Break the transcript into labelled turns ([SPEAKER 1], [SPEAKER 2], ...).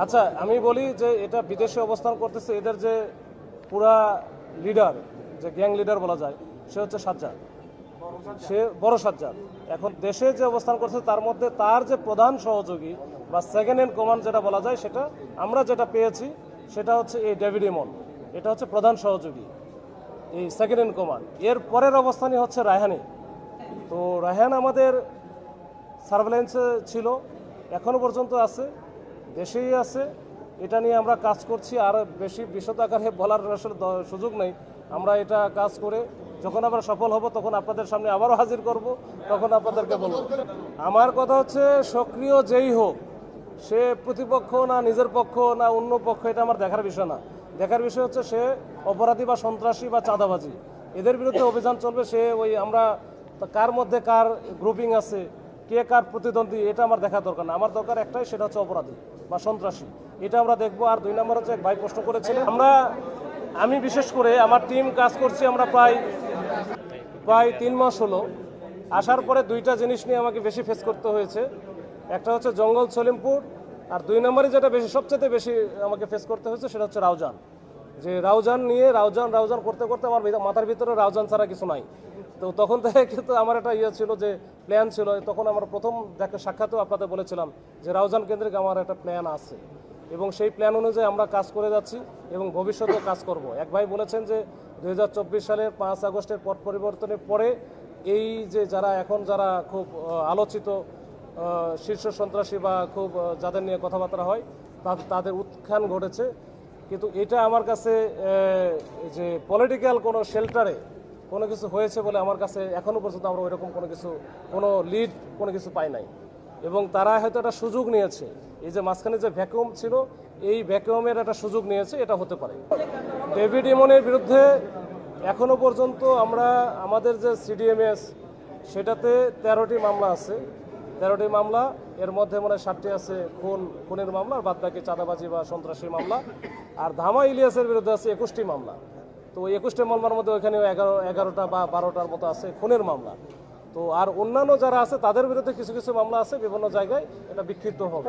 [SPEAKER 1] আচ্ছা আমি বলি যে এটা বিদেশে অবস্থান করতেছে, এদের যে পুরা লিডার, যে গ্যাং লিডার বলা যায়, সে হচ্ছে সাজ্জাদ, সে বড় সাজ্জাদ। এখন দেশে যে অবস্থান করছে তার মধ্যে তার যে প্রধান সহযোগী বা সেকেন্ড ইন কমান্ড যেটা বলা যায়, সেটা আমরা যেটা পেয়েছি সেটা হচ্ছে এই ডেভিড ইমন, এটা হচ্ছে প্রধান সহযোগী, এই সেকেন্ড ইন কমান্ড। এর পরের অবস্থানই হচ্ছে রায়হানি। তো রায়হান আমাদের সার্ভেলেন্সে ছিল, এখনও পর্যন্ত আছে, দেশেই আছে। এটা নিয়ে আমরা কাজ করছি, আর বেশি বিশদ আকারে বলার আসলে সুযোগ নেই। আমরা এটা কাজ করে যখন আমরা সফল হব তখন আপনাদের সামনে আবারও হাজির করব, তখন আপনাদেরকে বলব। আমার কথা হচ্ছে সক্রিয় যেই হোক, সে প্রতিপক্ষ না নিজের পক্ষ না অন্য পক্ষ, এটা আমার দেখার বিষয় না। দেখার বিষয় হচ্ছে সে অপরাধী বা সন্ত্রাসী বা চাঁদাবাজি, এদের বিরুদ্ধে অভিযান চলবে। সে ওই আমরা কার মধ্যে কার গ্রুপিং আছে, কে কার প্রতিদ্বন্দ্বী, এটা আমার দেখার দরকার না। আমার দরকার একটাই, সেটা হচ্ছে অপরাধী বা সন্ত্রাসী, এটা আমরা দেখবো। আর দুই নম্বর হচ্ছে, এক ভাই প্রশ্ন করেছিলেন, আমি বিশেষ করে আমার টিম কাজ করছি, আমরা প্রায় 3 মাস হলো। আসার পরে দুইটা জিনিস নিয়ে আমাকে বেশি ফেস করতে হয়েছে। একটা হচ্ছে জঙ্গল সলিমপুর, আর দুই নম্বরে যেটা সবচেয়ে বেশি আমাকে ফেস করতে হয়েছে সেটা হচ্ছে রাউজান। যে রাউজান নিয়ে রাউজান করতে করতে আমার মাথার ভিতরে রাউজান ছাড়া কিছু নাই। তো তখন থেকে কিন্তু আমার একটা ছিল, যে প্ল্যান ছিল। তখন আমার প্রথম সাক্ষাতেও আপনাদের বলেছিলাম যে রাউজান কেন্দ্রিক আমার একটা প্ল্যান আছে, এবং সেই প্ল্যান অনুযায়ী আমরা কাজ করে যাচ্ছি এবং ভবিষ্যতেও কাজ করব। এক ভাই বলেছেন যে 2024 সালের 5 আগস্টের পট পরিবর্তনের পরে এই যে যারা খুব আলোচিত শীর্ষ সন্ত্রাসী বা খুব যাদের নিয়ে কথাবার্তা হয়, তাদের উত্থান ঘটেছে। কিন্তু এটা আমার কাছে যে পলিটিক্যাল কোনো শেল্টারে কোনো কিছু হয়েছে বলে আমার কাছে এখনও পর্যন্ত আমরা ওইরকম কোনো লিড কোনো কিছু পাই নাই। এবং তারা হয়তো একটা সুযোগ নিয়েছে, এই যে মাঝখানে যে ভ্যাকুয়াম ছিল, এই ভ্যাকুয়ামের একটা সুযোগ নিয়েছে, এটা হতে পারে। ডেভিড ইমনের বিরুদ্ধে এখনও পর্যন্ত আমাদের যে সিডিএমএস, সেটাতে 13টি মামলা আছে। 13টি মামলা, এর মধ্যে মনে হয় 7টি আছে খুনের মামলা, আর বাদবাকি চাঁদাবাজি বা সন্ত্রাসী মামলা। আর ধামা ইলিয়াসের বিরুদ্ধে আছে 21টি মামলা। তো 21টি মামলার মধ্যে ওইখানে 11টা বা 12টার মতো আছে খুনের মামলা। তো আর অন্যান্য যারা আছে তাদের বিরুদ্ধে কিছু কিছু মামলা আছে বিভিন্ন জায়গায়, এটা বিক্ষিপ্ত হবে।